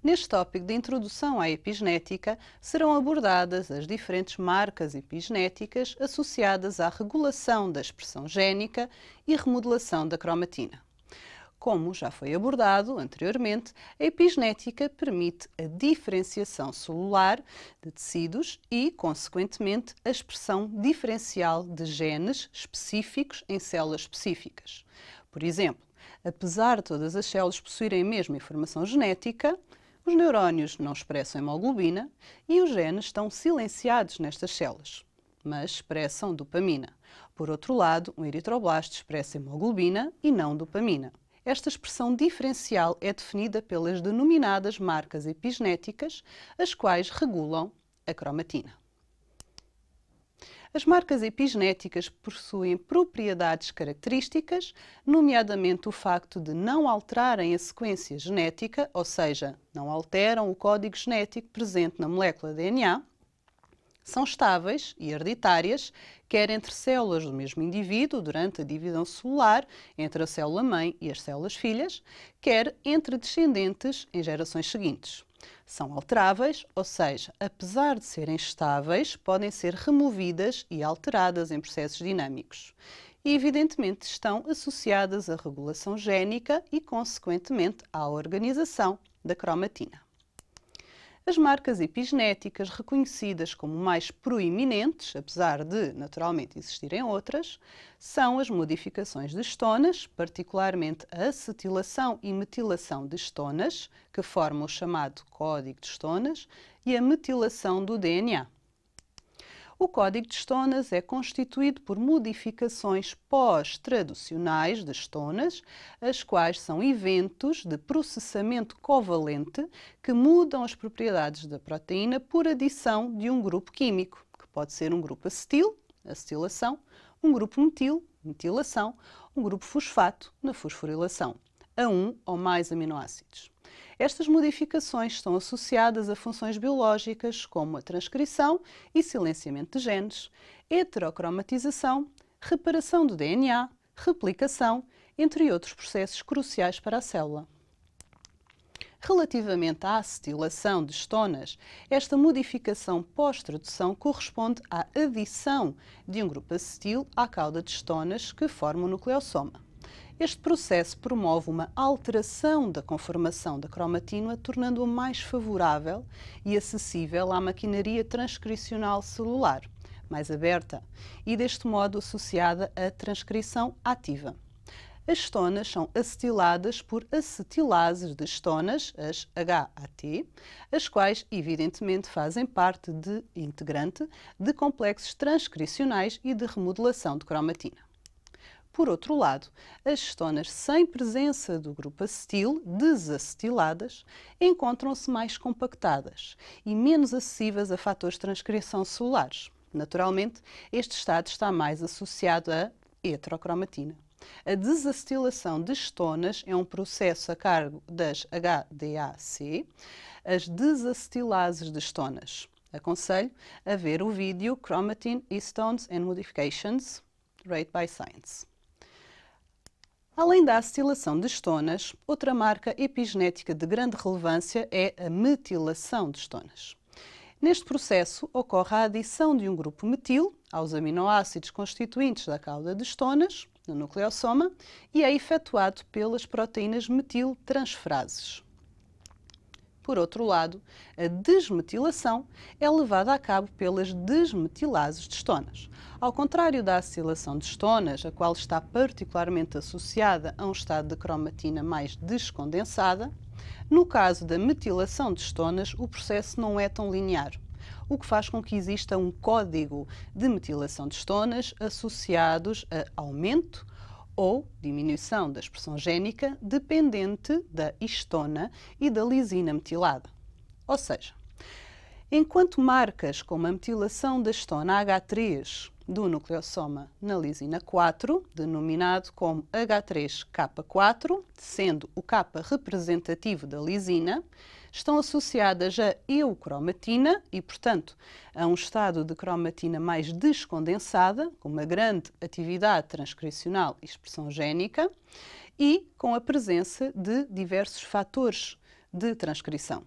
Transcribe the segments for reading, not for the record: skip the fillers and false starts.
Neste tópico de introdução à epigenética, serão abordadas as diferentes marcas epigenéticas associadas à regulação da expressão génica e remodelação da cromatina. Como já foi abordado anteriormente, a epigenética permite a diferenciação celular de tecidos e, consequentemente, a expressão diferencial de genes específicos em células específicas. Por exemplo, apesar de todas as células possuírem a mesma informação genética, os neurónios não expressam hemoglobina e os genes estão silenciados nestas células, mas expressam dopamina. Por outro lado, um eritroblasto expressa hemoglobina e não dopamina. Esta expressão diferencial é definida pelas denominadas marcas epigenéticas, as quais regulam a cromatina. As marcas epigenéticas possuem propriedades características, nomeadamente o facto de não alterarem a sequência genética, ou seja, não alteram o código genético presente na molécula DNA, são estáveis e hereditárias, quer entre células do mesmo indivíduo durante a divisão celular entre a célula-mãe e as células-filhas, quer entre descendentes em gerações seguintes. São alteráveis, ou seja, apesar de serem estáveis, podem ser removidas e alteradas em processos dinâmicos. E, evidentemente, estão associadas à regulação génica e, consequentemente, à organização da cromatina. As marcas epigenéticas reconhecidas como mais proeminentes, apesar de naturalmente existirem outras, são as modificações de histonas, particularmente a acetilação e metilação de histonas, que formam o chamado código de histonas, e a metilação do DNA. O código de histonas é constituído por modificações pós-traducionais de histonas, as quais são eventos de processamento covalente que mudam as propriedades da proteína por adição de um grupo químico, que pode ser um grupo acetil, acetilação, um grupo metil, metilação, um grupo fosfato, na fosforilação, a um ou mais aminoácidos. Estas modificações estão associadas a funções biológicas como a transcrição e silenciamento de genes, heterocromatização, reparação do DNA, replicação, entre outros processos cruciais para a célula. Relativamente à acetilação de histonas, esta modificação pós-tradução corresponde à adição de um grupo acetil à cauda de histonas que forma o nucleossoma. Este processo promove uma alteração da conformação da cromatina, tornando-a mais favorável e acessível à maquinaria transcricional celular, mais aberta e, deste modo, associada à transcrição ativa. As histonas são acetiladas por acetilases de histonas, as HAT, as quais, evidentemente, fazem parte integrante de complexos transcricionais e de remodelação de cromatina. Por outro lado, as histonas sem presença do grupo acetil, desacetiladas, encontram-se mais compactadas e menos acessíveis a fatores de transcrição celulares. Naturalmente, este estado está mais associado à heterocromatina. A desacetilação de histonas é um processo a cargo das HDAC, as desacetilases de histonas. Aconselho a ver o vídeo Chromatin Histones and Modifications, Rate by Science. Além da acetilação de histonas, outra marca epigenética de grande relevância é a metilação de histonas. Neste processo, ocorre a adição de um grupo metil aos aminoácidos constituintes da cauda de histonas, no nucleossoma, e é efetuado pelas proteínas metiltransferases. Por outro lado, a desmetilação é levada a cabo pelas desmetilases de histonas. Ao contrário da acetilação de histonas, a qual está particularmente associada a um estado de cromatina mais descondensada, no caso da metilação de histonas, o processo não é tão linear, o que faz com que exista um código de metilação de histonas associados a aumento ou diminuição da expressão génica dependente da histona e da lisina metilada. Ou seja, enquanto marcas como a metilação da histona H3 do nucleossoma na lisina 4, denominado como H3K4, sendo o K representativo da lisina, estão associadas a eucromatina e, portanto, a um estado de cromatina mais descondensada, com uma grande atividade transcricional e expressão génica, e com a presença de diversos fatores de transcrição.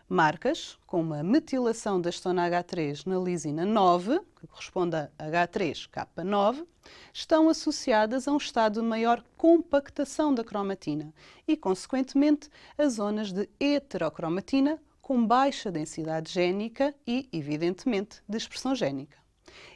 Marcas, como a metilação da estona H3 na lisina 9, que corresponde a H3K9, estão associadas a um estado de maior compactação da cromatina e, consequentemente, a zonas de heterocromatina com baixa densidade génica e, evidentemente, de expressão génica.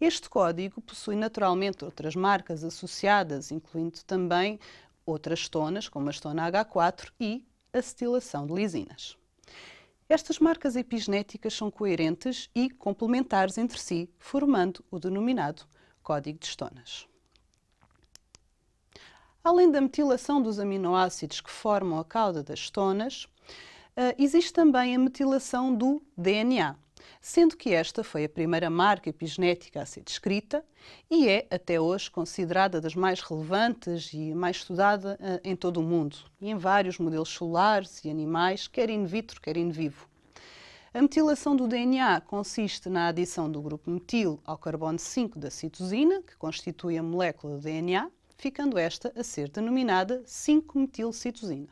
Este código possui naturalmente outras marcas associadas, incluindo também outras estonas, como a estona H4 e acetilação de lisinas. Estas marcas epigenéticas são coerentes e complementares entre si, formando o denominado código de estonas. Além da metilação dos aminoácidos que formam a cauda das estonas, existe também a metilação do DNA, sendo que esta foi a primeira marca epigenética a ser descrita e é, até hoje, considerada das mais relevantes e mais estudada em todo o mundo, e em vários modelos celulares e animais, quer in vitro, quer in vivo. A metilação do DNA consiste na adição do grupo metil ao carbono 5 da citosina, que constitui a molécula do DNA, ficando esta a ser denominada 5-metilcitosina.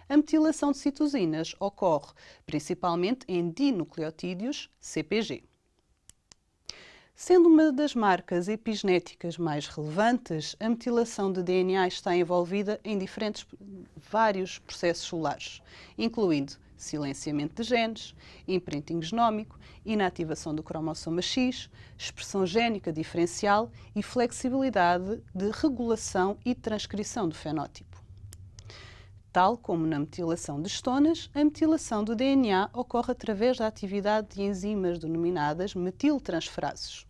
A metilação de citosinas ocorre principalmente em dinucleotídeos CpG. Sendo uma das marcas epigenéticas mais relevantes, a metilação de DNA está envolvida em vários processos celulares, incluindo silenciamento de genes, imprinting genómico, inativação do cromossoma X, expressão génica diferencial e flexibilidade de regulação e transcrição do fenótipo. Tal como na metilação de estonas, a metilação do DNA ocorre através da atividade de enzimas denominadas metiltransferases,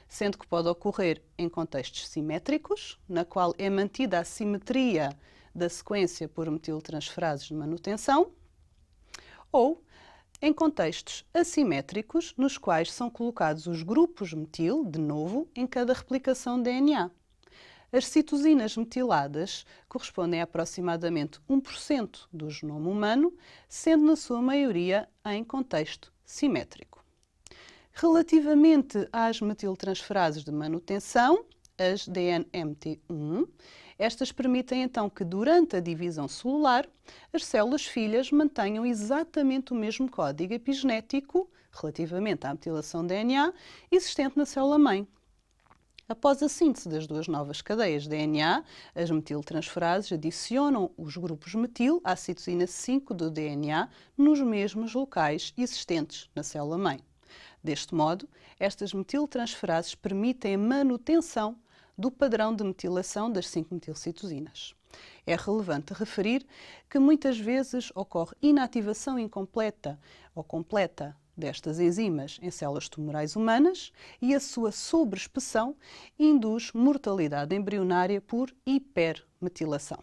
sendo que pode ocorrer em contextos simétricos, na qual é mantida a simetria da sequência por metiltransferases de manutenção, ou em contextos assimétricos, nos quais são colocados os grupos metil, de novo, em cada replicação de DNA. As citosinas metiladas correspondem a aproximadamente 1% do genoma humano, sendo na sua maioria em contexto simétrico. Relativamente às metiltransferases de manutenção, as DNMT1, estas permitem então que durante a divisão celular as células filhas mantenham exatamente o mesmo código epigenético relativamente à metilação de DNA existente na célula-mãe. Após a síntese das duas novas cadeias de DNA, as metiltransferases adicionam os grupos metil à citosina 5 do DNA nos mesmos locais existentes na célula-mãe. Deste modo, estas metiltransferases permitem a manutenção do padrão de metilação das 5-metilcitosinas. É relevante referir que muitas vezes ocorre inativação incompleta ou completa destas enzimas em células tumorais humanas e a sua sobreexpressão induz mortalidade embrionária por hipermetilação.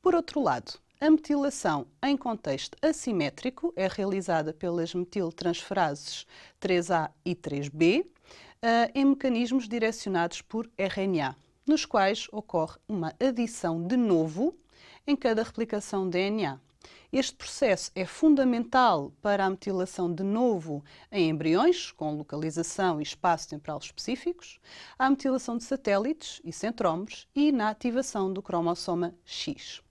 Por outro lado, a metilação em contexto assimétrico é realizada pelas metiltransferases 3A e 3B em mecanismos direcionados por RNA, nos quais ocorre uma adição de novo em cada replicação de DNA. Este processo é fundamental para a metilação de novo em embriões, com localização e espaço temporal específicos, a metilação de satélites e centrómeros e na ativação do cromossoma X.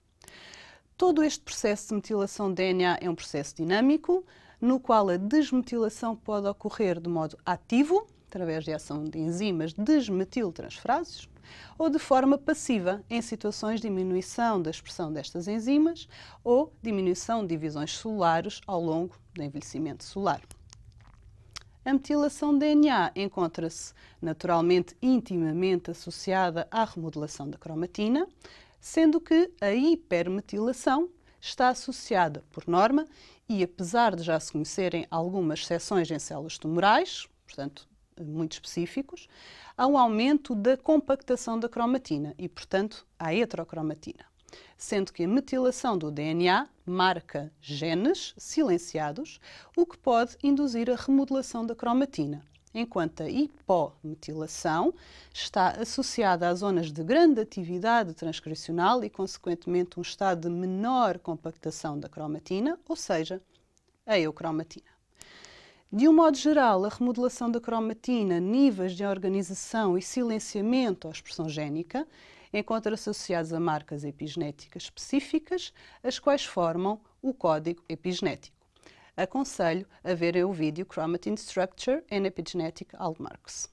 Todo este processo de metilação de DNA é um processo dinâmico, no qual a desmetilação pode ocorrer de modo ativo, através de ação de enzimas desmetiltransferases, ou de forma passiva, em situações de diminuição da expressão destas enzimas ou diminuição de divisões celulares ao longo do envelhecimento celular. A metilação de DNA encontra-se naturalmente intimamente associada à remodelação da cromatina, sendo que a hipermetilação está associada, por norma, e apesar de já se conhecerem algumas exceções em células tumorais, portanto, muito específicos, há um aumento da compactação da cromatina e, portanto, à heterocromatina, sendo que a metilação do DNA marca genes silenciados, o que pode induzir a remodelação da cromatina, enquanto a hipometilação está associada a zonas de grande atividade transcricional e, consequentemente, um estado de menor compactação da cromatina, ou seja, a eucromatina. De um modo geral, a remodelação da cromatina, níveis de organização e silenciamento à expressão génica encontram-se associados a marcas epigenéticas específicas, as quais formam o código epigenético. Aconselho a verem o vídeo Chromatin Structure and Epigenetic Hallmarks.